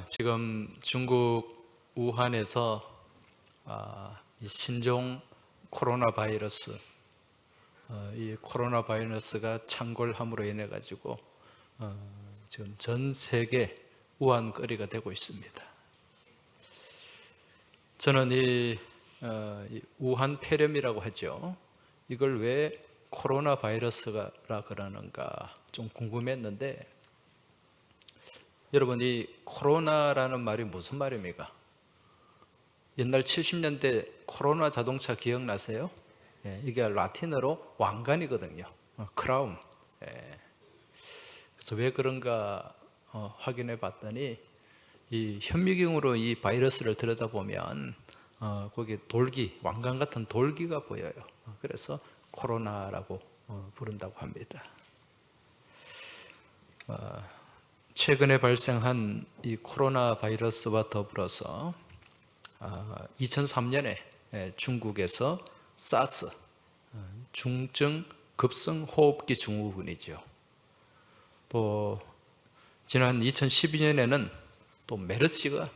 지금 중국 우한에서 이 신종 코로나 바이러스, 이 코로나 바이러스가 창궐함으로 인해 가지고 지금 전 세계 우한거리가 되고 있습니다. 저는 이 우한 폐렴이라고 하죠. 이걸 왜 코로나 바이러스라 그러는가 좀 궁금했는데, 여러분, 이 코로나라는 말이 무슨 말입니까? 옛날 70년대 코로나 자동차 기억나세요? 이게 라틴어로 왕관이거든요. 크라운. 그래서 왜 그런가 확인해 봤더니, 이 현미경으로 이 바이러스를 들여다보면 거기 돌기, 왕관 같은 돌기가 보여요. 그래서 코로나라고 부른다고 합니다. 최근에 발생한 이 코로나 바이러스와 더불어서 2003년에 중국에서 사스, 중증 급성 호흡기 증후군이죠. 또 지난 2012년에는 또 메르스가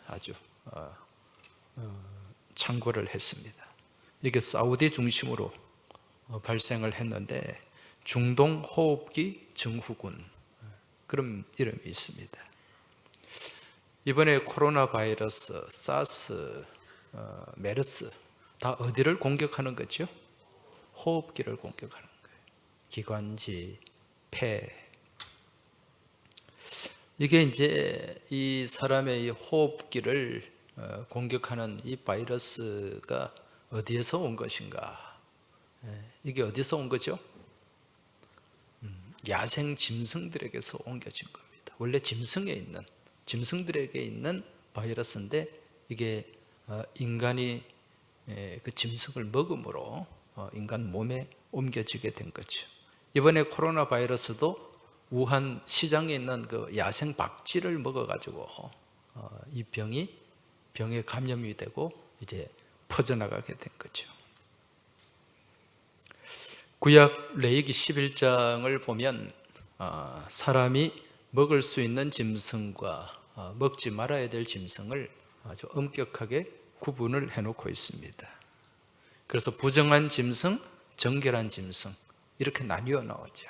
아주 창궐을 했습니다. 이게 사우디 중심으로 발생을 했는데, 중동 호흡기 증후군, 그런 이름이 있습니다. 이번에 코로나 바이러스, 사스, 메르스 다 어디를 공격하는 거죠? 호흡기를 공격하는 거예요. 기관지, 폐. 이게 이제 이 사람의 이 호흡기를 공격하는 이 바이러스가 어디에서 온 것인가? 이게 어디서 온 거죠? 야생 짐승들에게서 옮겨진 겁니다. 원래 짐승들에게 있는 바이러스인데, 이게 인간이 그 짐승을 먹음으로 인간 몸에 옮겨지게 된 거죠. 이번에 코로나 바이러스도 우한 시장에 있는 그 야생 박쥐를 먹어가지고 이 병에 감염이 되고 이제 퍼져나가게 된 거죠. 구약 레위기 11장을 보면 사람이 먹을 수 있는 짐승과 먹지 말아야 될 짐승을 아주 엄격하게 구분을 해놓고 있습니다. 그래서 부정한 짐승, 정결한 짐승, 이렇게 나뉘어 나오죠.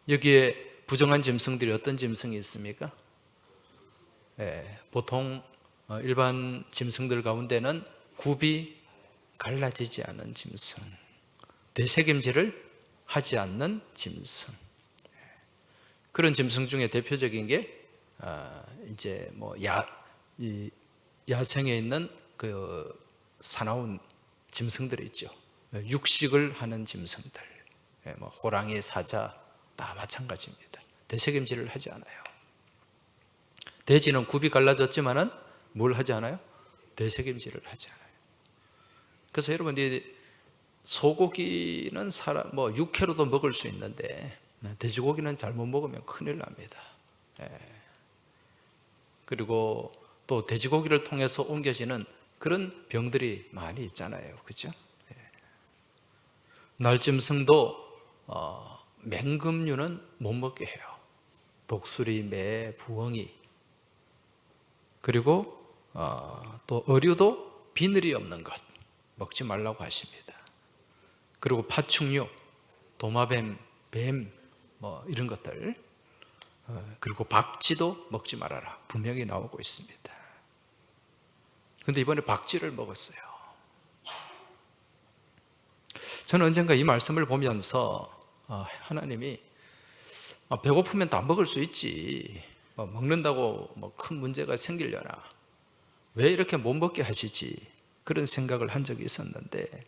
여기에 부정한 짐승들이 어떤 짐승이 있습니까? 보통 일반 짐승들 가운데는 굽이 갈라지지 않은 짐승, 되새김질을 하지 않는 짐승, 그런 짐승 중에 대표적인 게 이제 뭐 야생에 있는 그 사나운 짐승들이 있죠. 육식을 하는 짐승들, 뭐 호랑이, 사자 다 마찬가지입니다. 되새김질을 하지 않아요. 돼지는 굽이 갈라졌지만은 뭘 하지 않아요? 되새김질을 하지 않아요. 그래서 여러분, 소고기는 육회로도 먹을 수 있는데 돼지고기는 잘못 먹으면 큰일 납니다. 그리고 또 돼지고기를 통해서 옮겨지는 그런 병들이 많이 있잖아요. 그렇죠? 날짐승도 맹금류는 못 먹게 해요. 독수리, 매, 부엉이, 그리고 또 어류도 비늘이 없는 것 먹지 말라고 하십니다. 그리고 파충류, 도마뱀, 뱀, 뭐 이런 것들, 그리고 박쥐도 먹지 말아라, 분명히 나오고 있습니다. 그런데 이번에 박쥐를 먹었어요. 저는 언젠가 이 말씀을 보면서 하나님이 배고프면 다 먹을 수 있지, 먹는다고 뭐 큰 문제가 생기려나, 왜 이렇게 못 먹게 하시지, 그런 생각을 한 적이 있었는데,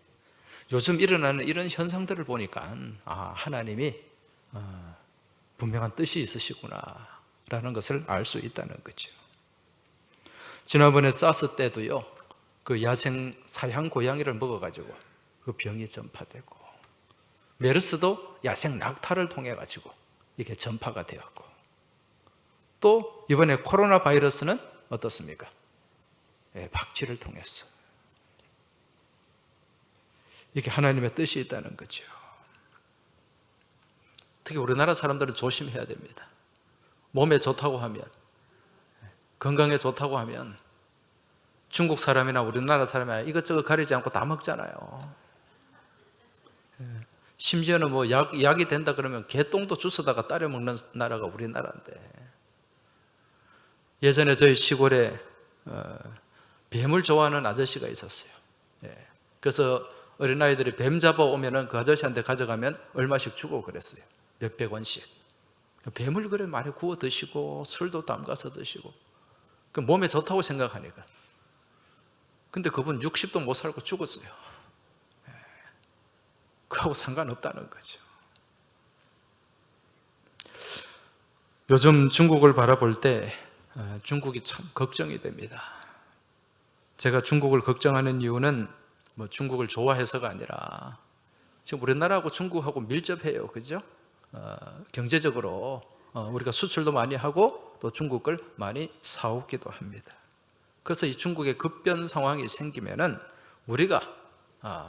요즘 일어나는 이런 현상들을 보니까 하나님이 분명한 뜻이 있으시구나 라는 것을 알 수 있다는 거죠. 지난번에 사스 때도요, 그 야생 사양 고양이를 먹어가지고 그 병이 전파되고, 메르스도 야생 낙타를 통해 가지고 이게 전파가 되었고, 또 이번에 코로나 바이러스는 어떻습니까? 박쥐를 통해서. 이게 하나님의 뜻이 있다는 거죠. 특히 우리나라 사람들은 조심해야 됩니다. 몸에 좋다고 하면 건강에 좋다고 하면 중국 사람이나 우리나라 사람이나 이것저것 가리지 않고 다 먹잖아요. 심지어는 뭐 약이 된다 그러면 개똥도 주워다가 따려 먹는 나라가 우리나라인데, 예전에 저희 시골에 뱀을 좋아하는 아저씨가 있었어요. 그래서 어린아이들이 뱀 잡아오면 그 아저씨한테 가져가면 얼마씩 주고 그랬어요. 몇백 원씩. 뱀을 그래 많이 구워 드시고 술도 담가서 드시고 그 몸에 좋다고 생각하니까. 근데 그분 60도 못 살고 죽었어요. 그하고 상관없다는 거죠. 요즘 중국을 바라볼 때 중국이 참 걱정이 됩니다. 제가 중국을 걱정하는 이유는 뭐 중국을 좋아해서가 아니라 지금 우리나라하고 중국하고 밀접해요. 그죠? 경제적으로 우리가 수출도 많이 하고 또 중국을 많이 사오기도 합니다. 그래서 이 중국의 급변 상황이 생기면은 우리가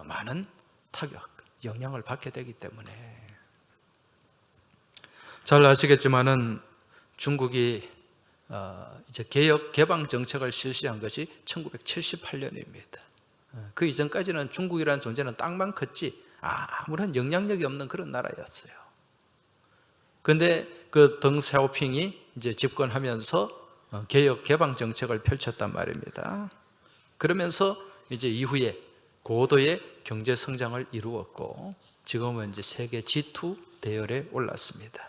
많은 타격, 영향을 받게 되기 때문에, 잘 아시겠지만은 중국이 이제 개혁 개방 정책을 실시한 것이 1978년입니다. 그 이전까지는 중국이라는 존재는 땅만 컸지 아무런 영향력이 없는 그런 나라였어요. 그런데 그 덩샤오핑이 이제 집권하면서 개혁 개방 정책을 펼쳤단 말입니다. 그러면서 이제 이후에 고도의 경제 성장을 이루었고 지금은 이제 세계 G2 대열에 올랐습니다.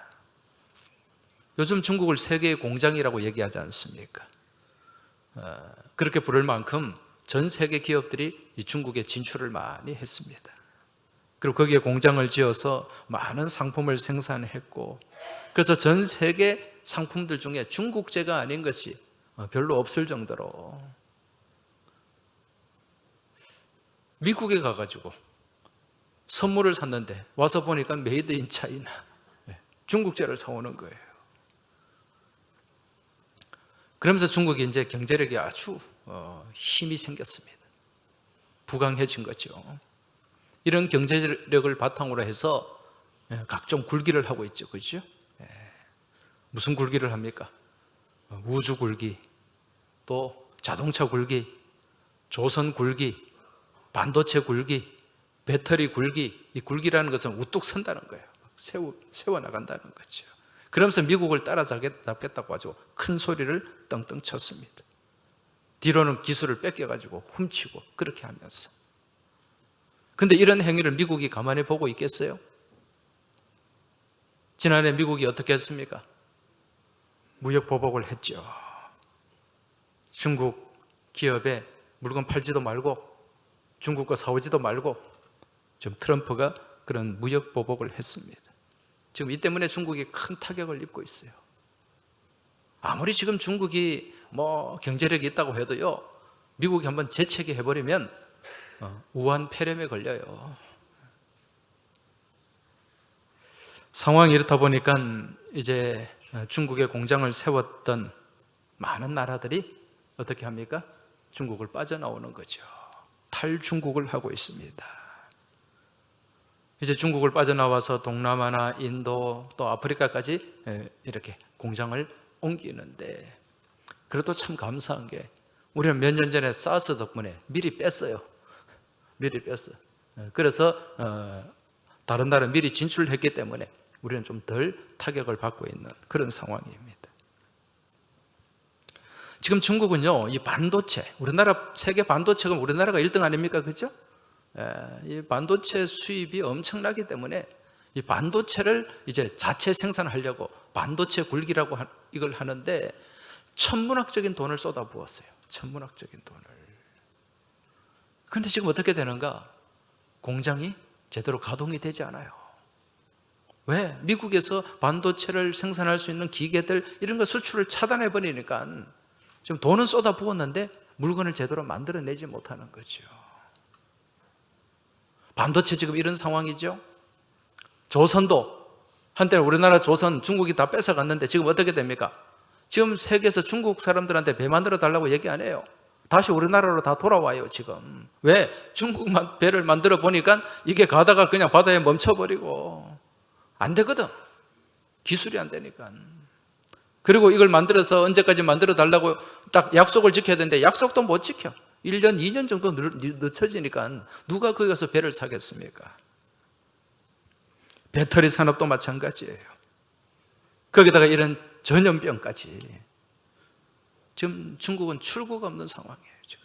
요즘 중국을 세계의 공장이라고 얘기하지 않습니까? 그렇게 부를 만큼 전 세계 기업들이 이 중국에 진출을 많이 했습니다. 그리고 거기에 공장을 지어서 많은 상품을 생산했고, 그래서 전 세계 상품들 중에 중국제가 아닌 것이 별로 없을 정도로, 미국에 가가지고 선물을 샀는데 와서 보니까 메이드 인 차이나 중국제를 사오는 거예요. 그러면서 중국이 이제 경제력이 아주 힘이 생겼습니다. 부강해진 거죠. 이런 경제력을 바탕으로 해서 각종 굴기를 하고 있죠. 그렇죠? 무슨 굴기를 합니까? 우주 굴기, 또 자동차 굴기, 조선 굴기, 반도체 굴기, 배터리 굴기. 이 굴기라는 것은 우뚝 선다는 거예요. 세워나간다는 거죠. 그러면서 미국을 따라잡겠다고 하죠. 큰 소리를 떵떵 쳤습니다. 뒤로는 기술을 뺏겨가지고 훔치고 그렇게 하면서. 근데 이런 행위를 미국이 가만히 보고 있겠어요? 지난해 미국이 어떻게 했습니까? 무역 보복을 했죠. 중국 기업에 물건 팔지도 말고 중국 거 사오지도 말고 지금 트럼프가 그런 무역 보복을 했습니다. 지금 이 때문에 중국이 큰 타격을 입고 있어요. 아무리 지금 중국이 뭐 경제력이 있다고 해도요, 미국이 한번 재채기 해버리면 우한 폐렴에 걸려요. 상황이 이렇다 보니까 이제 중국에 공장을 세웠던 많은 나라들이 어떻게 합니까? 중국을 빠져나오는 거죠. 탈중국을 하고 있습니다. 이제 중국을 빠져나와서 동남아나 인도 또 아프리카까지 이렇게 공장을 옮기는데, 그래도 참 감사한 게 우리는 몇 년 전에 사스 덕분에 미리 뺐어요. 미리 뺐어요. 그래서 다른 나라 미리 진출했기 때문에 우리는 좀 덜 타격을 받고 있는 그런 상황입니다. 지금 중국은요, 이 반도체, 우리나라 세계 반도체가 우리나라가 1등 아닙니까? 그죠? 이 반도체 수입이 엄청나기 때문에 이 반도체를 이제 자체 생산하려고 반도체 굴기라고 이걸 하는데 천문학적인 돈을 쏟아부었어요. 천문학적인 돈을. 그런데 지금 어떻게 되는가? 공장이 제대로 가동이 되지 않아요. 왜? 미국에서 반도체를 생산할 수 있는 기계들 이런 거 수출을 차단해 버리니까 지금 돈은 쏟아부었는데 물건을 제대로 만들어내지 못하는 거죠. 반도체 지금 이런 상황이죠. 조선도 한때는 우리나라 조선 중국이 다 뺏어갔는데 지금 어떻게 됩니까? 지금 세계에서 중국 사람들한테 배 만들어 달라고 얘기 안 해요. 다시 우리나라로 다 돌아와요 지금. 왜? 중국만 배를 만들어 보니까 이게 가다가 그냥 바다에 멈춰버리고 안 되거든. 기술이 안 되니까. 그리고 이걸 만들어서 언제까지 만들어 달라고 딱 약속을 지켜야 되는데 약속도 못 지켜. 1년, 2년 정도 늦춰지니까 누가 거기 가서 배를 사겠습니까? 배터리 산업도 마찬가지예요. 거기다가 이런 전염병까지. 지금 중국은 출구가 없는 상황이에요, 지금.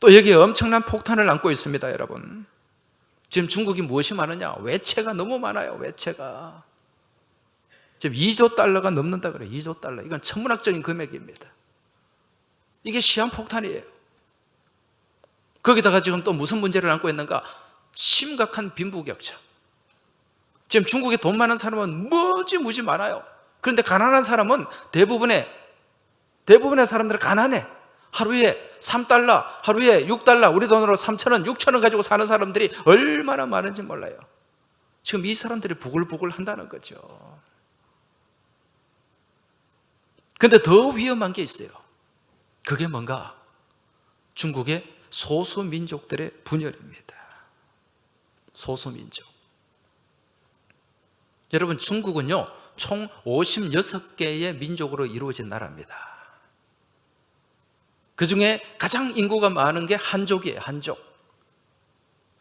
또 여기에 엄청난 폭탄을 안고 있습니다, 여러분. 지금 중국이 무엇이 많으냐? 외채가 너무 많아요, 외채가. 지금 2조 달러가 넘는다 그래요, 2조 달러. 이건 천문학적인 금액입니다. 이게 시한폭탄이에요. 거기다가 지금 또 무슨 문제를 안고 있는가? 심각한 빈부격차. 지금 중국에 돈 많은 사람은 무지 많아요. 그런데 가난한 사람은 대부분의 사람들은 가난해. 하루에 3달러, 하루에 6달러, 우리 돈으로 3,000원, 6,000원 가지고 사는 사람들이 얼마나 많은지 몰라요. 지금 이 사람들이 부글부글 한다는 거죠. 그런데 더 위험한 게 있어요. 그게 뭔가? 중국의 소수민족들의 분열입니다. 소수민족. 여러분, 중국은요, 총 56개의 민족으로 이루어진 나라입니다. 그 중에 가장 인구가 많은 게 한족이에요, 한족.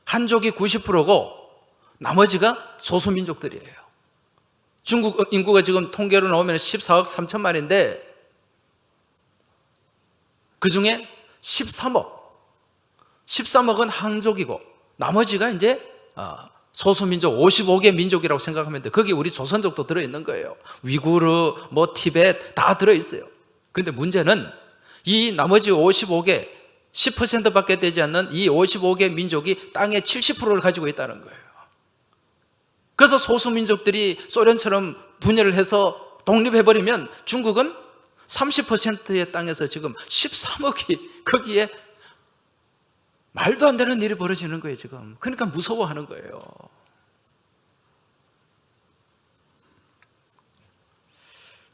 한족이 90%고 나머지가 소수민족들이에요. 중국 인구가 지금 통계로 나오면 14억 3천만인데 그 중에 13억은 한족이고 나머지가 이제 소수민족 55개 민족이라고 생각하면 돼. 거기 우리 조선족도 들어있는 거예요. 위구르, 티베트 다 들어있어요. 그런데 문제는 이 나머지 55개 10%밖에 되지 않는 이 55개 민족이 땅의 70%를 가지고 있다는 거예요. 그래서 소수민족들이 소련처럼 분열을 해서 독립해버리면 중국은 30%의 땅에서 지금 13억이 거기에 말도 안 되는 일이 벌어지는 거예요, 지금. 그러니까 무서워하는 거예요.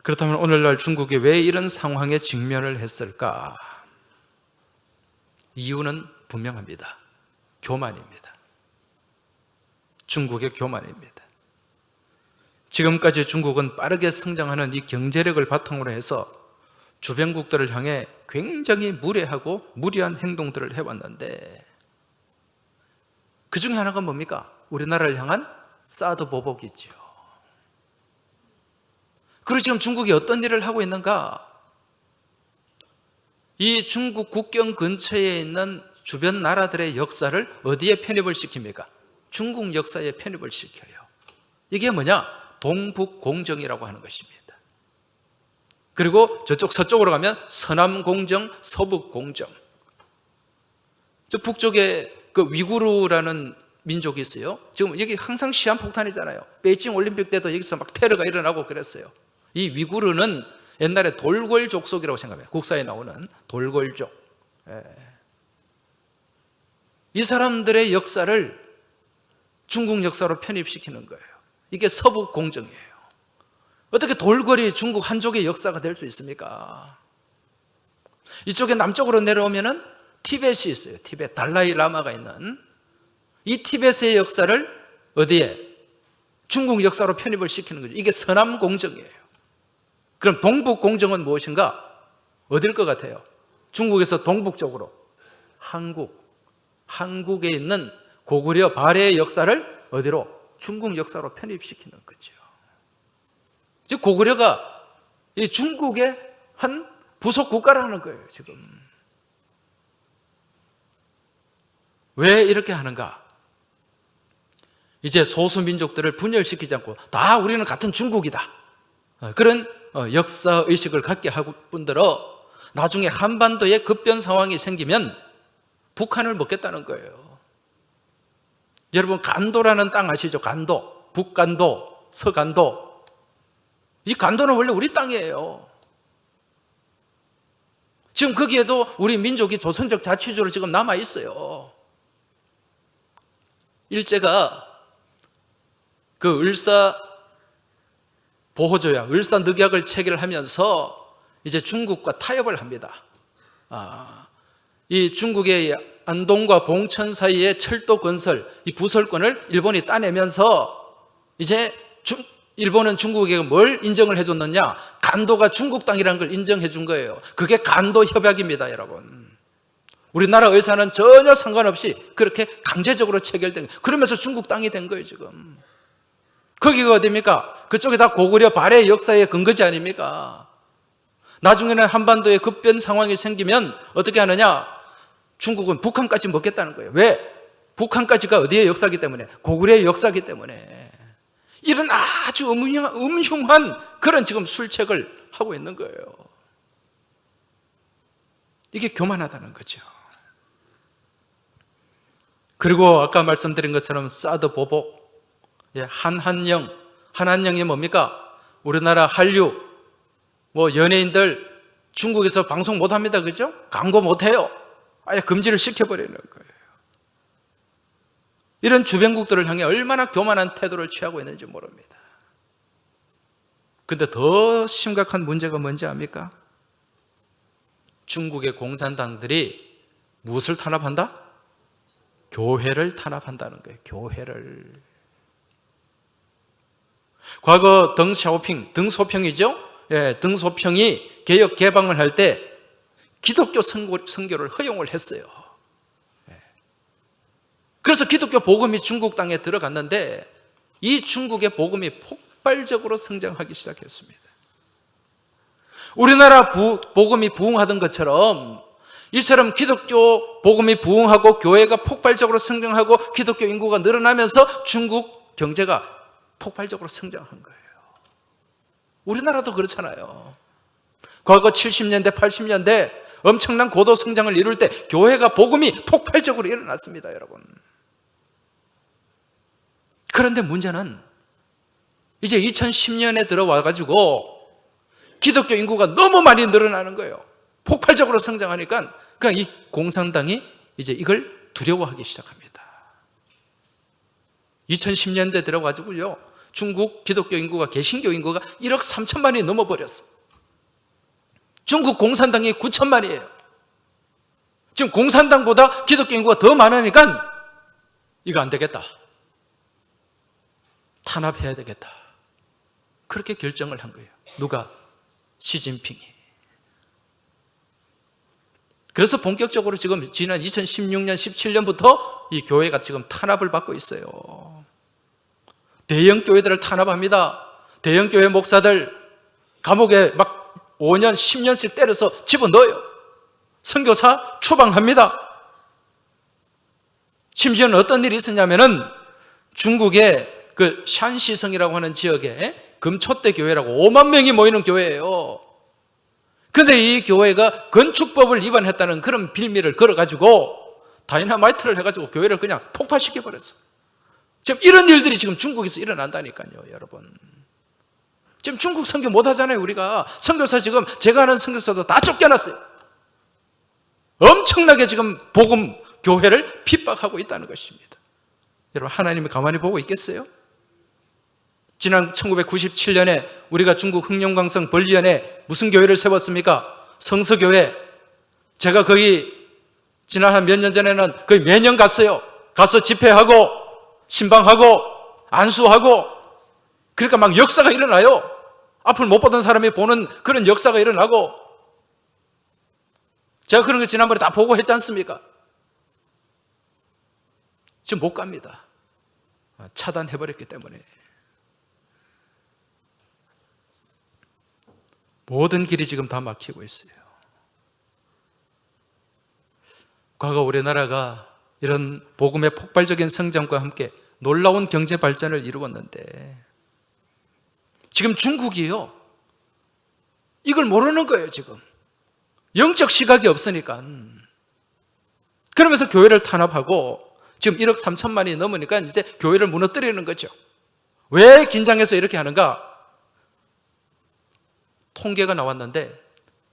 그렇다면 오늘날 중국이 왜 이런 상황에 직면을 했을까? 이유는 분명합니다. 교만입니다. 중국의 교만입니다. 지금까지 중국은 빠르게 성장하는 이 경제력을 바탕으로 해서 주변국들을 향해 굉장히 무례하고 무리한 행동들을 해왔는데 그 중에 하나가 뭡니까? 우리나라를 향한 사드 보복이지요. 그리고 지금 중국이 어떤 일을 하고 있는가? 이 중국 국경 근처에 있는 주변 나라들의 역사를 어디에 편입을 시킵니까? 중국 역사에 편입을 시켜요. 이게 뭐냐? 동북공정이라고 하는 것입니다. 그리고 저쪽 서쪽으로 가면 서남공정, 서북공정. 저 북쪽에 그 위구르라는 민족이 있어요. 지금 여기 항상 시한폭탄이잖아요. 베이징 올림픽 때도 여기서 막 테러가 일어나고 그랬어요. 이 위구르는 옛날에 돌궐 족속이라고 생각해요. 국사에 나오는 돌궐족. 이 사람들의 역사를 중국 역사로 편입시키는 거예요. 이게 서북공정이에요. 어떻게 돌궐이 중국 한족의 역사가 될 수 있습니까? 이쪽에 남쪽으로 내려오면은 티벳이 있어요. 티벳, 달라이 라마가 있는 이 티벳의 역사를 어디에? 중국 역사로 편입을 시키는 거죠. 이게 서남공정이에요. 그럼 동북공정은 무엇인가? 어딜 것 같아요? 중국에서 동북쪽으로 한국에 있는 고구려 발해의 역사를 어디로? 중국 역사로 편입시키는 거죠. 즉 고구려가 이 중국의 한 부속 국가라는 거예요, 지금. 왜 이렇게 하는가? 이제 소수민족들을 분열시키지 않고 다 우리는 같은 중국이다. 그런 역사의식을 갖게 하고 뿐더러 나중에 한반도에 급변 상황이 생기면 북한을 먹겠다는 거예요. 여러분 간도라는 땅 아시죠? 간도, 북간도, 서간도. 이 간도는 원래 우리 땅이에요. 지금 거기에도 우리 민족이 조선적 자치주로 지금 남아 있어요. 일제가 그 을사 보호조약, 을사 늑약을 체결하면서 이제 중국과 타협을 합니다. 이 중국의 안동과 봉천 사이의 철도 건설, 이 부설권을 일본이 따내면서 이제 일본은 중국에게 뭘 인정을 해줬느냐? 간도가 중국 땅이라는 걸 인정해 준 거예요. 그게 간도 협약입니다, 여러분. 우리나라 의사는 전혀 상관없이 그렇게 강제적으로 체결된 거예요. 그러면서 중국 땅이 된 거예요, 지금. 거기가 어디입니까? 그쪽이 다 고구려 발해 역사의 근거지 아닙니까? 나중에는 한반도에 급변 상황이 생기면 어떻게 하느냐? 중국은 북한까지 먹겠다는 거예요. 왜? 북한까지가 어디의 역사이기 때문에? 고구려의 역사이기 때문에. 이런 아주 음흉한 그런 지금 술책을 하고 있는 거예요. 이게 교만하다는 거죠. 그리고 아까 말씀드린 것처럼 사드 보복, 한한령이 뭡니까? 우리나라 한류, 연예인들 중국에서 방송 못합니다, 그죠? 광고 못해요. 아예 금지를 시켜버리는 거예요. 이런 주변국들을 향해 얼마나 교만한 태도를 취하고 있는지 모릅니다. 그런데 더 심각한 문제가 뭔지 압니까? 중국의 공산당들이 무엇을 탄압한다? 교회를 탄압한다는 거예요. 교회를. 과거 등소평이죠? 등소평이 개혁 개방을 할 때 기독교 선교를 허용을 했어요. 그래서 기독교 복음이 중국 땅에 들어갔는데 이 중국의 복음이 폭발적으로 성장하기 시작했습니다. 우리나라 복음이 부흥하던 것처럼 이처럼 기독교 복음이 부흥하고 교회가 폭발적으로 성장하고 기독교 인구가 늘어나면서 중국 경제가 폭발적으로 성장한 거예요. 우리나라도 그렇잖아요. 과거 70년대, 80년대 엄청난 고도 성장을 이룰 때 교회가 복음이 폭발적으로 일어났습니다, 여러분. 그런데 문제는 이제 2010년에 들어와가지고 기독교 인구가 너무 많이 늘어나는 거예요. 폭발적으로 성장하니까 그냥 이 공산당이 이제 이걸 두려워하기 시작합니다. 2010년대 들어가지고요, 중국 기독교 인구가, 개신교 인구가 1억 3천만이 넘어버렸어. 중국 공산당이 9천만이에요. 지금 공산당보다 기독교 인구가 더 많으니까 이거 안 되겠다. 탄압해야 되겠다. 그렇게 결정을 한 거예요. 누가? 시진핑이. 그래서 본격적으로 지금 지난 2016년, 17년부터 이 교회가 지금 탄압을 받고 있어요. 대형 교회들을 탄압합니다. 대형 교회 목사들 감옥에 막 5년, 10년씩 때려서 집어넣어요. 선교사 추방합니다. 심지어는 어떤 일이 있었냐면은 중국의 그 샨시성이라고 하는 지역에 금초대 교회라고 5만 명이 모이는 교회예요. 그런데 이 교회가 건축법을 위반했다는 그런 빌미를 걸어가지고 다이너마이트를 해가지고 교회를 그냥 폭파시켜버렸어요. 지금 이런 일들이 지금 중국에서 일어난다니까요, 여러분. 지금 중국 선교 못하잖아요, 우리가. 선교사 지금 제가 아는 선교사도 다 쫓겨났어요. 엄청나게 지금 복음 교회를 핍박하고 있다는 것입니다. 여러분, 하나님이 가만히 보고 있겠어요? 지난 1997년에 우리가 중국 흑룡강성 벌리현에 무슨 교회를 세웠습니까? 성서교회. 제가 거기 지난 한 몇 년 전에는 거의 매년 갔어요. 가서 집회하고 신방하고 안수하고, 그러니까 막 역사가 일어나요. 앞을 못 보던 사람이 보는 그런 역사가 일어나고, 제가 그런 거 지난번에 다 보고 했지 않습니까? 지금 못 갑니다. 차단해버렸기 때문에. 모든 길이 지금 다 막히고 있어요. 과거 우리나라가 이런 복음의 폭발적인 성장과 함께 놀라운 경제 발전을 이루었는데 지금 중국이요, 이걸 모르는 거예요. 지금 영적 시각이 없으니까. 그러면서 교회를 탄압하고 지금 1억 3천만이 넘으니까 이제 교회를 무너뜨리는 거죠. 왜 긴장해서 이렇게 하는가? 통계가 나왔는데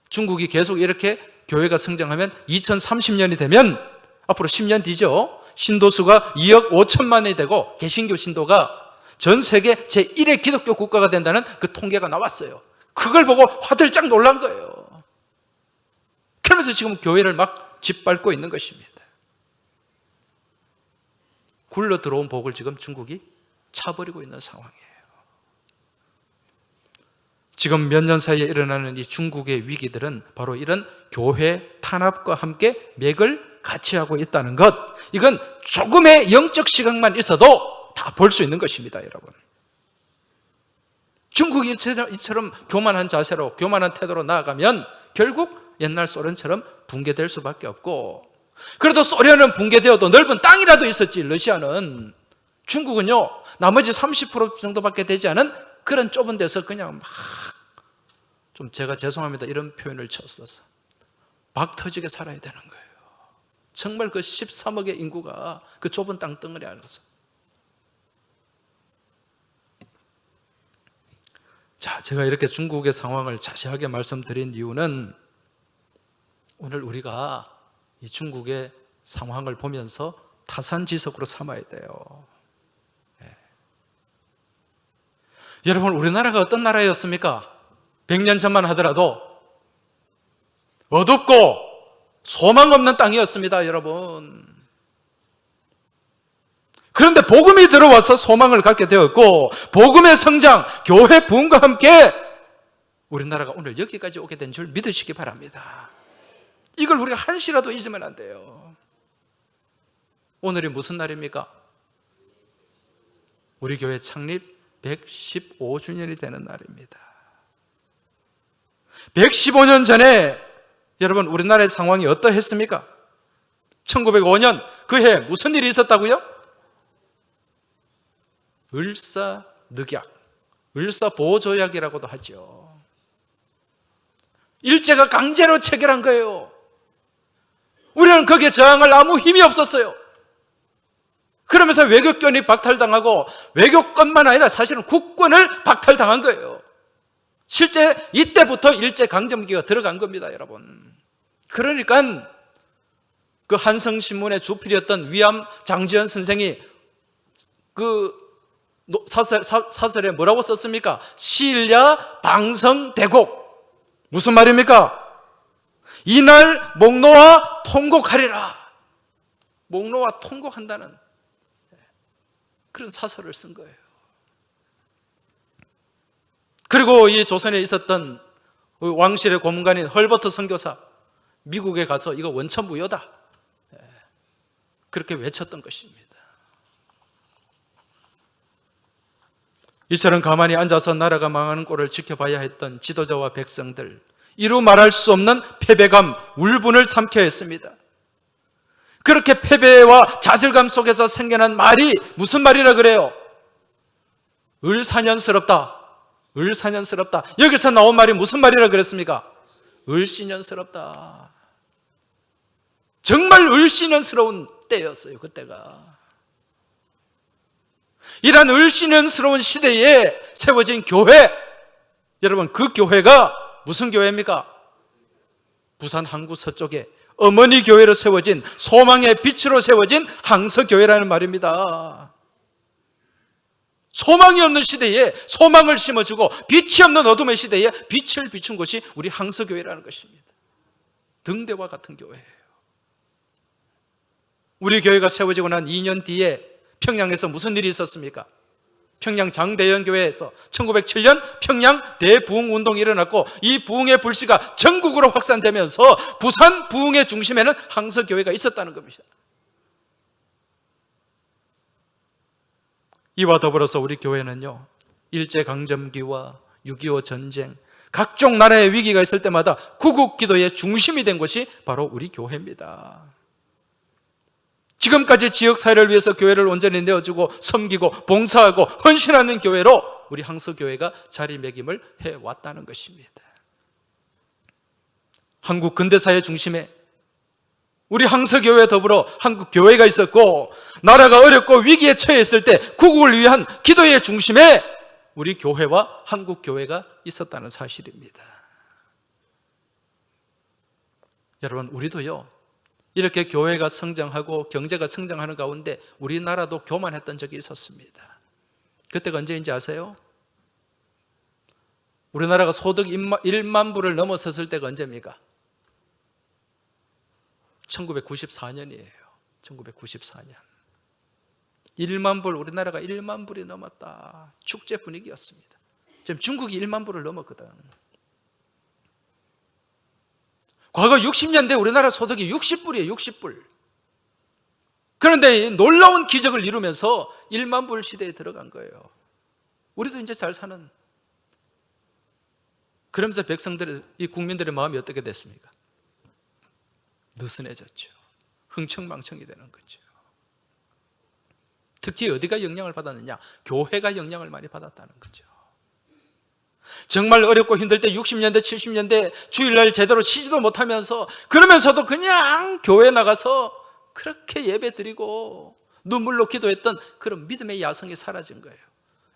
중국이 계속 이렇게 교회가 성장하면 2030년이 되면 앞으로 10년 뒤죠. 신도수가 2억 5천만이 되고 개신교 신도가 전 세계 제1의 기독교 국가가 된다는 그 통계가 나왔어요. 그걸 보고 화들짝 놀란 거예요. 그러면서 지금 교회를 막 짓밟고 있는 것입니다. 굴러 들어온 복을 지금 중국이 차버리고 있는 상황이에요. 지금 몇 년 사이에 일어나는 이 중국의 위기들은 바로 이런 교회 탄압과 함께 맥을 같이 하고 있다는 것, 이건 조금의 영적 시각만 있어도 다 볼 수 있는 것입니다, 여러분. 중국이 이처럼 교만한 자세로, 교만한 태도로 나아가면 결국 옛날 소련처럼 붕괴될 수밖에 없고, 그래도 소련은 붕괴되어도 넓은 땅이라도 있었지, 러시아는. 중국은요, 나머지 30% 정도밖에 되지 않은 그런 좁은 데서 그냥 막, 좀 제가 죄송합니다, 이런 표현을 쳤어서 박 터지게 살아야 되는 거예요. 정말 그 13억의 인구가 그 좁은 땅덩어리 안에서. 자, 제가 이렇게 중국의 상황을 자세하게 말씀드린 이유는 오늘 우리가 이 중국의 상황을 보면서 타산지석으로 삼아야 돼요. 네. 여러분, 우리나라가 어떤 나라였습니까? 100년 전만 하더라도 어둡고 소망 없는 땅이었습니다, 여러분. 그런데 복음이 들어와서 소망을 갖게 되었고, 복음의 성장, 교회 부흥과 함께 우리나라가 오늘 여기까지 오게 된 줄 믿으시기 바랍니다. 이걸 우리가 한시라도 잊으면 안 돼요. 오늘이 무슨 날입니까? 우리 교회 창립 115주년이 되는 날입니다. 115년 전에 여러분, 우리나라의 상황이 어떠했습니까? 1905년 그 해 무슨 일이 있었다고요? 을사늑약, 을사보호조약이라고도 하죠. 일제가 강제로 체결한 거예요. 우리는 거기에 저항할 아무 힘이 없었어요. 그러면서 외교권이 박탈당하고, 외교권만 아니라 사실은 국권을 박탈당한 거예요. 실제 이때부터 일제강점기가 들어간 겁니다, 여러분. 그러니까 그 한성신문의 주필이었던 위암 장지현 선생이 그 사설에 뭐라고 썼습니까? 시일야 방성대곡. 무슨 말입니까? 이날 목노와 통곡하리라. 목노와 통곡한다는 그런 사설을 쓴 거예요. 그리고 이 조선에 있었던 왕실의 고문관인 헐버트 선교사, 미국에 가서 이거 원천무효다, 그렇게 외쳤던 것입니다. 이처럼 가만히 앉아서 나라가 망하는 꼴을 지켜봐야 했던 지도자와 백성들, 이루 말할 수 없는 패배감, 울분을 삼켜야 했습니다. 그렇게 패배와 좌절감 속에서 생겨난 말이 무슨 말이라 그래요? 을사년스럽다. 을사년스럽다. 여기서 나온 말이 무슨 말이라 그랬습니까? 을씨년스럽다. 정말 을씨년스러운 때였어요, 그때가. 이런 을씨년스러운 시대에 세워진 교회, 여러분, 그 교회가 무슨 교회입니까? 부산 항구 서쪽에 어머니 교회로 세워진, 소망의 빛으로 세워진 항서교회라는 말입니다. 소망이 없는 시대에 소망을 심어주고, 빛이 없는 어둠의 시대에 빛을 비춘 곳이 우리 항서교회라는 것입니다. 등대와 같은 교회예요. 우리 교회가 세워지고 난 2년 뒤에 평양에서 무슨 일이 있었습니까? 평양 장대연교회에서 1907년 평양 대부흥운동이 일어났고, 이 부흥의 불씨가 전국으로 확산되면서 부산 부흥의 중심에는 항서교회가 있었다는 겁니다. 이와 더불어서 우리 교회는요, 일제강점기와 6.25 전쟁, 각종 나라의 위기가 있을 때마다 구국기도의 중심이 된 것이 바로 우리 교회입니다. 지금까지 지역사회를 위해서 교회를 온전히 내어주고 섬기고 봉사하고 헌신하는 교회로 우리 항서교회가 자리매김을 해왔다는 것입니다. 한국 근대사회 중심에 우리 항서교회 더불어 한국교회가 있었고, 나라가 어렵고 위기에 처해 있을 때 구국을 위한 기도의 중심에 우리 교회와 한국교회가 있었다는 사실입니다. 여러분, 우리도요, 이렇게 교회가 성장하고 경제가 성장하는 가운데 우리나라도 교만했던 적이 있었습니다. 그때가 언제인지 아세요? 우리나라가 소득 1만 불을 넘어섰을 때가 언제입니까? 1994년이에요. 1994년. 1만 불, 우리나라가 1만 불이 넘었다. 축제 분위기였습니다. 지금 중국이 1만 불을 넘었거든. 과거 60년대 우리나라 소득이 60불이에요. 60불. 그런데 놀라운 기적을 이루면서 1만 불 시대에 들어간 거예요. 우리도 이제 잘 사는. 그러면서 백성들의, 이 국민들의 마음이 어떻게 됐습니까? 느슨해졌죠. 흥청망청이 되는 거죠. 특히 어디가 영향을 받았느냐? 교회가 영향을 많이 받았다는 거죠. 정말 어렵고 힘들 때 60년대, 70년대 주일날 제대로 쉬지도 못하면서 그러면서도 그냥 교회 나가서 그렇게 예배 드리고 눈물로 기도했던 그런 믿음의 야성이 사라진 거예요.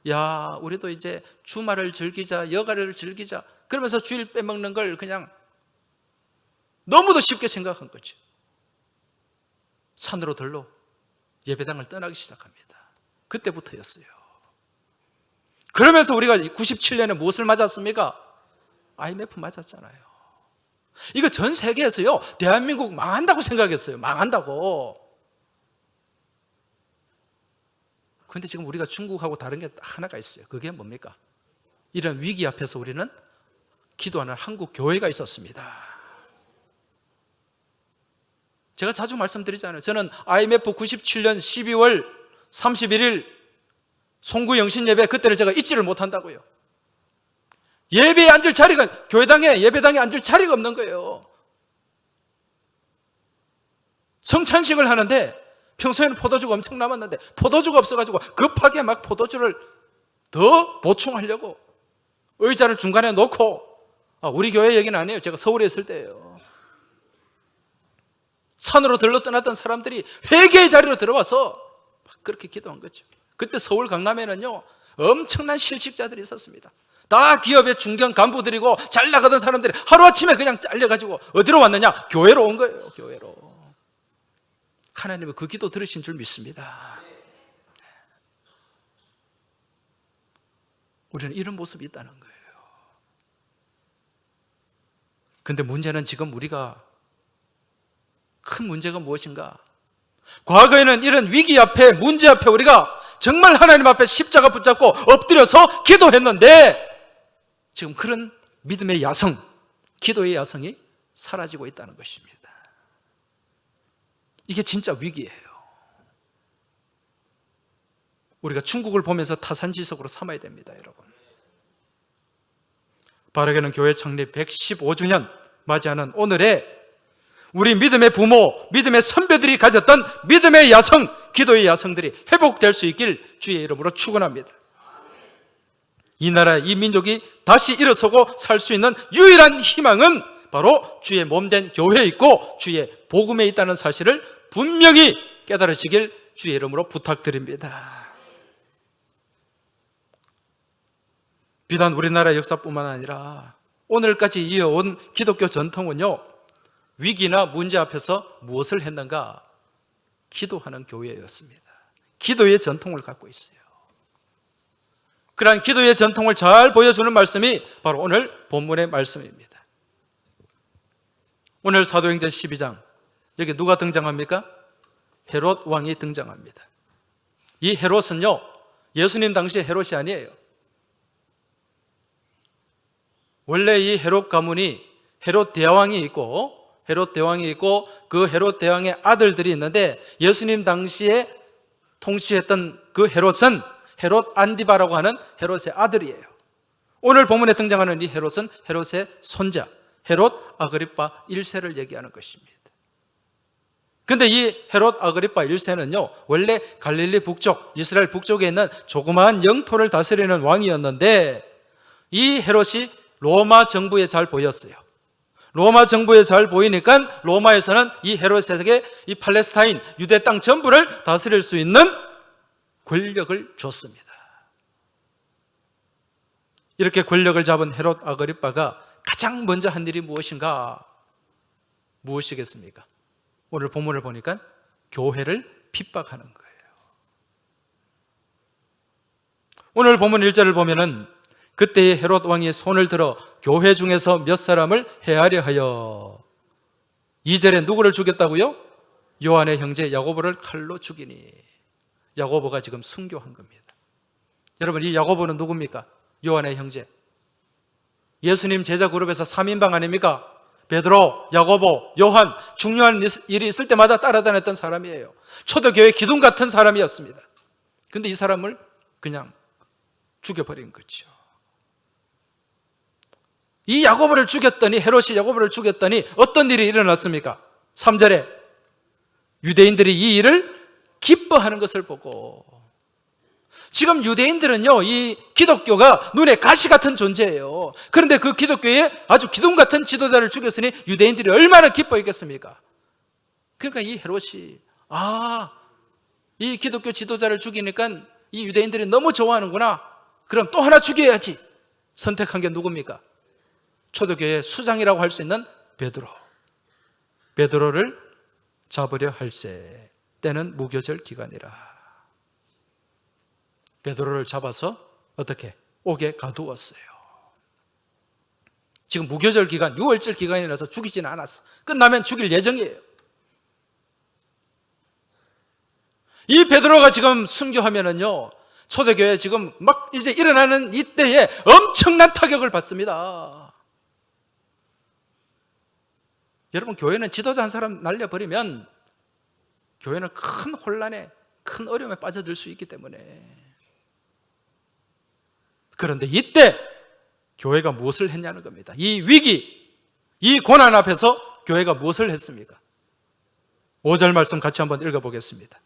야, 우리도 이제 주말을 즐기자, 여가를 즐기자 그러면서 주일 빼먹는 걸 그냥 너무도 쉽게 생각한 거죠. 산으로 들로 예배당을 떠나기 시작합니다. 그때부터였어요. 그러면서 우리가 97년에 무엇을 맞았습니까? IMF 맞았잖아요. 이거 전 세계에서요, 대한민국 망한다고 생각했어요. 망한다고. 그런데 지금 우리가 중국하고 다른 게 하나가 있어요. 그게 뭡니까? 이런 위기 앞에서 우리는 기도하는 한국 교회가 있었습니다. 제가 자주 말씀드리잖아요. 저는 IMF 97년 12월 31일 송구 영신 예배, 그때를 제가 잊지를 못한다고요. 예배에 앉을 자리가, 교회당에, 예배당에 앉을 자리가 없는 거예요. 성찬식을 하는데 평소에는 포도주가 엄청 남았는데 포도주가 없어가지고 급하게 막 포도주를 더 보충하려고 의자를 중간에 놓고, 우리 교회 얘기는 아니에요. 제가 서울에 있을 때예요. 산으로 들러 떠났던 사람들이 회개의 자리로 들어와서 막 그렇게 기도한 거죠. 그때 서울 강남에는요, 엄청난 실직자들이 있었습니다. 다 기업의 중견 간부들이고 잘 나가던 사람들이 하루아침에 그냥 잘려가지고 어디로 왔느냐? 교회로 온 거예요. 교회로. 하나님은 그 기도 들으신 줄 믿습니다. 우리는 이런 모습이 있다는 거예요. 근데 문제는 지금 우리가 큰 문제가 무엇인가? 과거에는 이런 위기 앞에, 문제 앞에 우리가 정말 하나님 앞에 십자가 붙잡고 엎드려서 기도했는데 지금 그런 믿음의 야성, 기도의 야성이 사라지고 있다는 것입니다. 이게 진짜 위기예요. 우리가 중국을 보면서 타산지석으로 삼아야 됩니다, 여러분. 바르게는 교회 창립 115주년 맞이하는 오늘에 우리 믿음의 부모, 믿음의 선배들이 가졌던 믿음의 야성, 기도의 야성들이 회복될 수 있길 주의 이름으로 축원합니다. 이 나라, 이 민족이 다시 일어서고 살 수 있는 유일한 희망은 바로 주의 몸된 교회에 있고 주의 복음에 있다는 사실을 분명히 깨달으시길 주의 이름으로 부탁드립니다. 비단 우리나라 역사뿐만 아니라 오늘까지 이어온 기독교 전통은요, 위기나 문제 앞에서 무엇을 했는가? 기도하는 교회였습니다. 기도의 전통을 갖고 있어요. 그러한 기도의 전통을 잘 보여주는 말씀이 바로 오늘 본문의 말씀입니다. 오늘 사도행전 12장, 여기 누가 등장합니까? 헤롯 왕이 등장합니다. 이 헤롯은요, 예수님 당시의 헤롯이 아니에요. 원래 이 헤롯 가문이 헤롯 대왕이 있고 그 헤롯 대왕의 아들들이 있는데 예수님 당시에 통치했던 그 헤롯은 헤롯 안디바라고 하는 헤롯의 아들이에요. 오늘 본문에 등장하는 이 헤롯은 헤롯의 손자 헤롯 아그리파 1세를 얘기하는 것입니다. 그런데 이 헤롯 아그리파 1세는요, 원래 갈릴리 북쪽, 이스라엘 북쪽에 있는 조그마한 영토를 다스리는 왕이었는데 이 헤롯이 로마 정부에 잘 보였어요. 로마 정부에 잘 보이니까 로마에서는 이 헤롯에게 이 팔레스타인, 유대 땅 전부를 다스릴 수 있는 권력을 줬습니다. 이렇게 권력을 잡은 헤롯 아그리빠가 가장 먼저 한 일이 무엇인가? 무엇이겠습니까? 오늘 본문을 보니까 교회를 핍박하는 거예요. 오늘 본문 1절을 보면은 그때의 헤롯 왕이 손을 들어 교회 중에서 몇 사람을 해하려 하여 2절에 누구를 죽였다고요? 요한의 형제 야고보를 칼로 죽이니. 야고보가 지금 순교한 겁니다. 여러분, 이 야고보는 누굽니까? 요한의 형제. 예수님 제자 그룹에서 3인방 아닙니까? 베드로, 야고보, 요한, 중요한 일이 있을 때마다 따라다녔던 사람이에요. 초대교회 기둥 같은 사람이었습니다. 근데 이 사람을 그냥 죽여버린 거죠. 이 야고보를 죽였더니, 헤롯이 야고보를 죽였더니 어떤 일이 일어났습니까? 3절에 유대인들이 이 일을 기뻐하는 것을 보고, 지금 유대인들은요, 이 기독교가 눈에 가시 같은 존재예요. 그런데 그 기독교에 아주 기둥 같은 지도자를 죽였으니 유대인들이 얼마나 기뻐했겠습니까? 그러니까 이 헤롯이, 이 기독교 지도자를 죽이니까 이 유대인들이 너무 좋아하는구나. 그럼 또 하나 죽여야지. 선택한 게 누굽니까? 초대교회 수장이라고 할 수 있는 베드로. 베드로를 잡으려 할세. 때는 무교절 기간이라. 베드로를 잡아서 어떻게? 옥에 가두었어요. 지금 무교절 기간, 6월절 기간이라서 죽이지는 않았어. 끝나면 죽일 예정이에요. 이 베드로가 지금 순교하면은요, 초대교회 지금 막 이제 일어나는 이때에 엄청난 타격을 받습니다. 여러분, 교회는 지도자 한 사람 날려버리면 교회는 큰 혼란에, 큰 어려움에 빠져들 수 있기 때문에. 그런데 이때 교회가 무엇을 했냐는 겁니다. 이 위기, 이 고난 앞에서 교회가 무엇을 했습니까? 5절 말씀 같이 한번 읽어보겠습니다.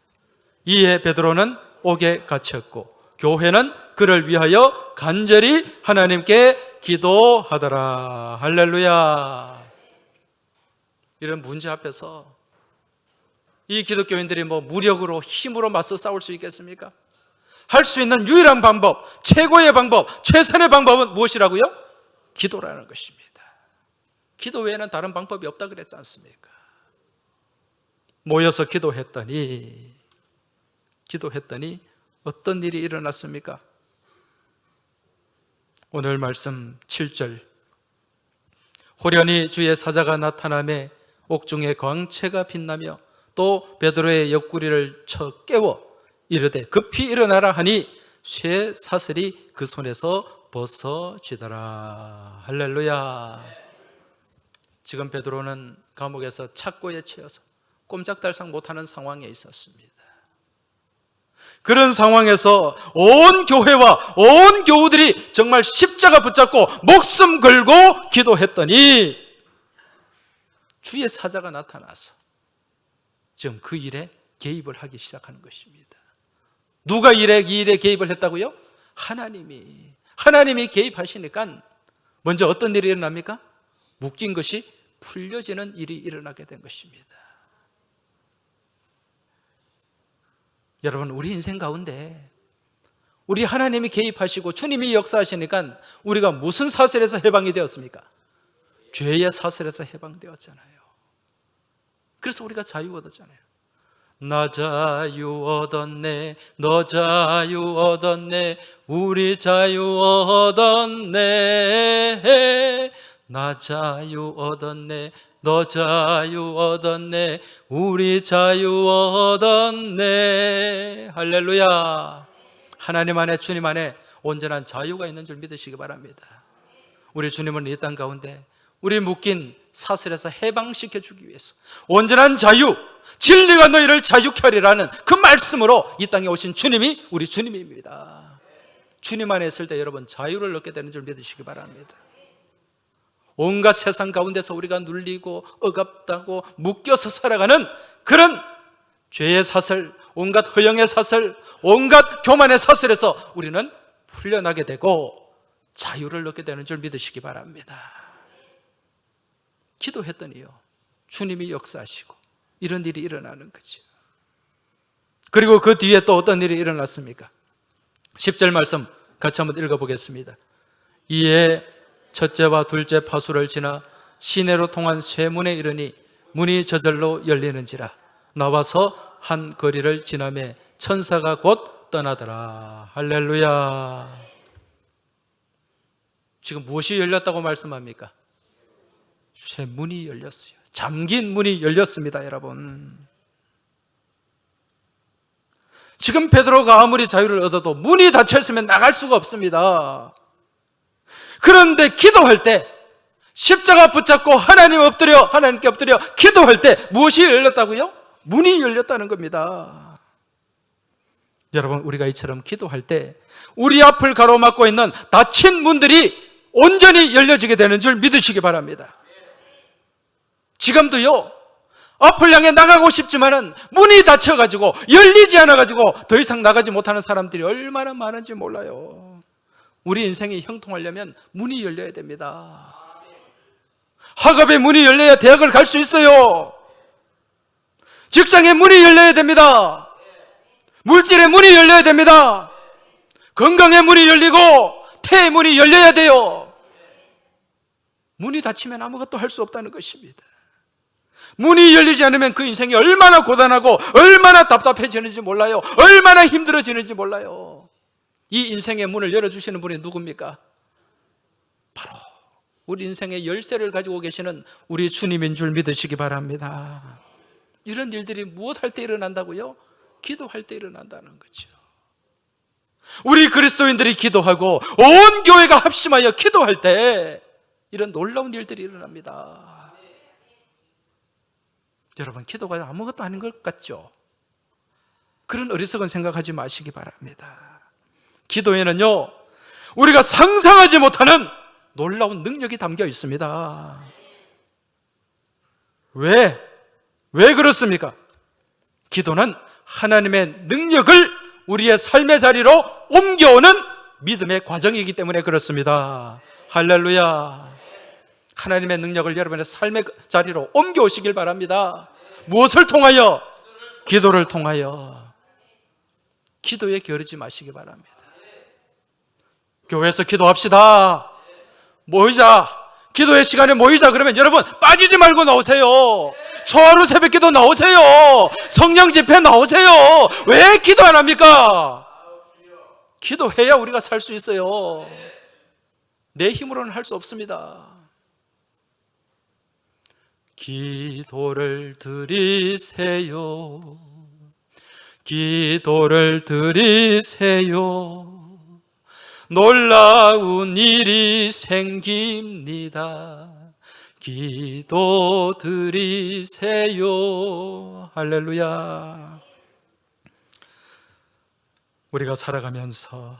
이에 베드로는 옥에 갇혔고 교회는 그를 위하여 간절히 하나님께 기도하더라. 할렐루야. 이런 문제 앞에서 이 기독교인들이 무력으로, 힘으로 맞서 싸울 수 있겠습니까? 할 수 있는 유일한 방법, 최고의 방법, 최선의 방법은 무엇이라고요? 기도라는 것입니다. 기도 외에는 다른 방법이 없다 그랬지 않습니까? 모여서 기도했더니 어떤 일이 일어났습니까? 오늘 말씀 7절. 호련히 주의 사자가 나타나매 옥중에 광채가 빛나며 또 베드로의 옆구리를 쳐 깨워 이르되 급히 일어나라 하니 쇠 사슬이 그 손에서 벗어지더라. 할렐루야. 지금 베드로는 감옥에서 착고에 채여서 꼼짝달싹 못하는 상황에 있었습니다. 그런 상황에서 온 교회와 온 교우들이 정말 십자가 붙잡고 목숨 걸고 기도했더니 주의 사자가 나타나서 지금 그 일에 개입을 하기 시작하는 것입니다. 누가 이 일에 개입을 했다고요? 하나님이 개입하시니까 먼저 어떤 일이 일어납니까? 묶인 것이 풀려지는 일이 일어나게 된 것입니다. 여러분, 우리 인생 가운데 우리 하나님이 개입하시고 주님이 역사하시니까 우리가 무슨 사슬에서 해방이 되었습니까? 죄의 사슬에서 해방되었잖아요. 그래서 우리가 자유 얻었잖아요. 나 자유 얻었네, 너 자유 얻었네, 우리 자유 얻었네. 나 자유 얻었네, 너 자유 얻었네, 우리 자유 얻었네. 할렐루야. 하나님 안에, 주님 안에 온전한 자유가 있는 줄 믿으시기 바랍니다. 우리 주님은 이 땅 가운데 우리 묶인 사슬에서 해방시켜 주기 위해서 온전한 자유, 진리가 너희를 자유케 하리라는 그 말씀으로 이 땅에 오신 주님이 우리 주님입니다. 주님 안에 있을 때 여러분 자유를 얻게 되는 줄 믿으시기 바랍니다. 온갖 세상 가운데서 우리가 눌리고 억압당하고 묶여서 살아가는 그런 죄의 사슬, 온갖 허영의 사슬, 온갖 교만의 사슬에서 우리는 풀려나게 되고 자유를 얻게 되는 줄 믿으시기 바랍니다. 기도했더니요, 주님이 역사하시고 이런 일이 일어나는 거죠. 그리고 그 뒤에 또 어떤 일이 일어났습니까? 10절 말씀 같이 한번 읽어보겠습니다. 이에 첫째와 둘째 파수를 지나 시내로 통한 쇠문에 이르니 문이 저절로 열리는지라. 나와서 한 거리를 지나매 천사가 곧 떠나더라. 할렐루야. 지금 무엇이 열렸다고 말씀합니까? 쇠문이 열렸어요. 잠긴 문이 열렸습니다, 여러분. 지금 베드로가 아무리 자유를 얻어도 문이 닫혀 있으면 나갈 수가 없습니다. 그런데 기도할 때 십자가 붙잡고 하나님께 엎드려 기도할 때 무엇이 열렸다고요? 문이 열렸다는 겁니다. 여러분, 우리가 이처럼 기도할 때 우리 앞을 가로막고 있는 닫힌 문들이 온전히 열려지게 되는 줄 믿으시기 바랍니다. 지금도요, 앞을 향해 나가고 싶지만은 문이 닫혀가지고 열리지 않아가지고 더 이상 나가지 못하는 사람들이 얼마나 많은지 몰라요. 우리 인생이 형통하려면 문이 열려야 됩니다. 학업의 문이 열려야 대학을 갈 수 있어요. 직장의 문이 열려야 됩니다. 물질의 문이 열려야 됩니다. 건강의 문이 열리고 태의 문이 열려야 돼요. 문이 닫히면 아무것도 할 수 없다는 것입니다. 문이 열리지 않으면 그 인생이 얼마나 고단하고 얼마나 답답해지는지 몰라요. 얼마나 힘들어지는지 몰라요. 이 인생의 문을 열어주시는 분이 누굽니까? 바로 우리 인생의 열쇠를 가지고 계시는 우리 주님인 줄 믿으시기 바랍니다. 이런 일들이 무엇할 때 일어난다고요? 기도할 때 일어난다는 거죠. 우리 그리스도인들이 기도하고 온 교회가 합심하여 기도할 때 이런 놀라운 일들이 일어납니다. 여러분, 기도가 아무것도 아닌 것 같죠? 그런 어리석은 생각하지 마시기 바랍니다. 기도에는요, 우리가 상상하지 못하는 놀라운 능력이 담겨 있습니다. 왜 그렇습니까? 기도는 하나님의 능력을 우리의 삶의 자리로 옮겨오는 믿음의 과정이기 때문에 그렇습니다. 할렐루야. 하나님의 능력을 여러분의 삶의 자리로 옮겨오시길 바랍니다. 무엇을 통하여? 기도를 통하여. 기도에 게으르지 마시기 바랍니다. 교회에서 기도합시다. 모이자. 기도의 시간에 모이자. 그러면 여러분 빠지지 말고 나오세요. 초하루 새벽기도 나오세요. 성령 집회 나오세요. 왜 기도 안 합니까? 기도해야 우리가 살 수 있어요. 내 힘으로는 할 수 없습니다. 기도를 드리세요. 기도를 드리세요. 놀라운 일이 생깁니다. 기도 드리세요. 할렐루야. 우리가 살아가면서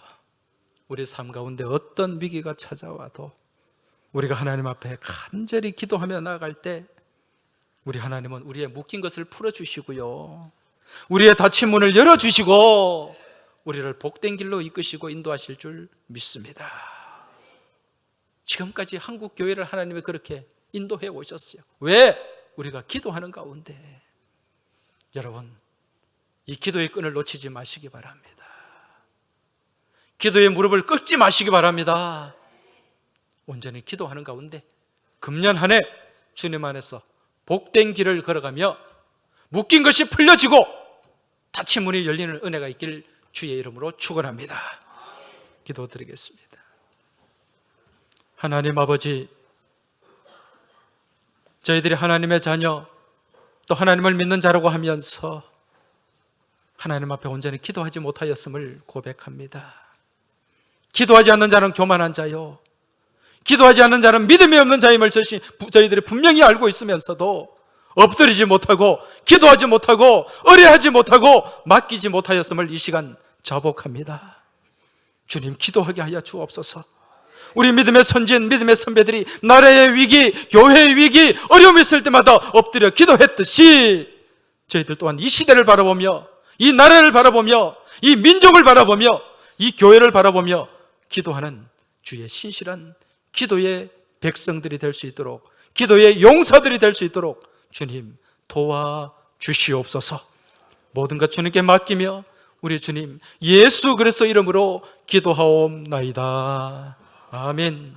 우리 삶 가운데 어떤 위기가 찾아와도 우리가 하나님 앞에 간절히 기도하며 나아갈 때 우리 하나님은 우리의 묶인 것을 풀어주시고요, 우리의 닫힌 문을 열어주시고 우리를 복된 길로 이끄시고 인도하실 줄 믿습니다. 지금까지 한국 교회를 하나님이 그렇게 인도해 오셨어요. 왜? 우리가 기도하는 가운데. 여러분, 이 기도의 끈을 놓치지 마시기 바랍니다. 기도의 무릎을 꿇지 마시기 바랍니다. 온전히 기도하는 가운데 금년 한 해 주님 안에서 복된 길을 걸어가며 묶인 것이 풀려지고 닫힌 문이 열리는 은혜가 있길 주의 이름으로 축원합니다. 기도드리겠습니다. 하나님 아버지, 저희들이 하나님의 자녀, 또 하나님을 믿는 자라고 하면서 하나님 앞에 온전히 기도하지 못하였음을 고백합니다. 기도하지 않는 자는 교만한 자요, 기도하지 않는 자는 믿음이 없는 자임을 저희들이 분명히 알고 있으면서도 엎드리지 못하고 기도하지 못하고 의뢰하지 못하고 맡기지 못하였음을 이 시간 자복합니다. 주님, 기도하게 하여 주옵소서. 우리 믿음의 선진, 믿음의 선배들이 나라의 위기, 교회의 위기, 어려움이 있을 때마다 엎드려 기도했듯이 저희들 또한 이 시대를 바라보며 이 나라를 바라보며 이 민족을 바라보며 이 교회를 바라보며 기도하는 주의 신실한 기도의 백성들이 될 수 있도록, 기도의 용사들이 될 수 있도록 주님 도와주시옵소서. 모든 것 주님께 맡기며 우리 주님 예수 그리스도 이름으로 기도하옵나이다. 아멘.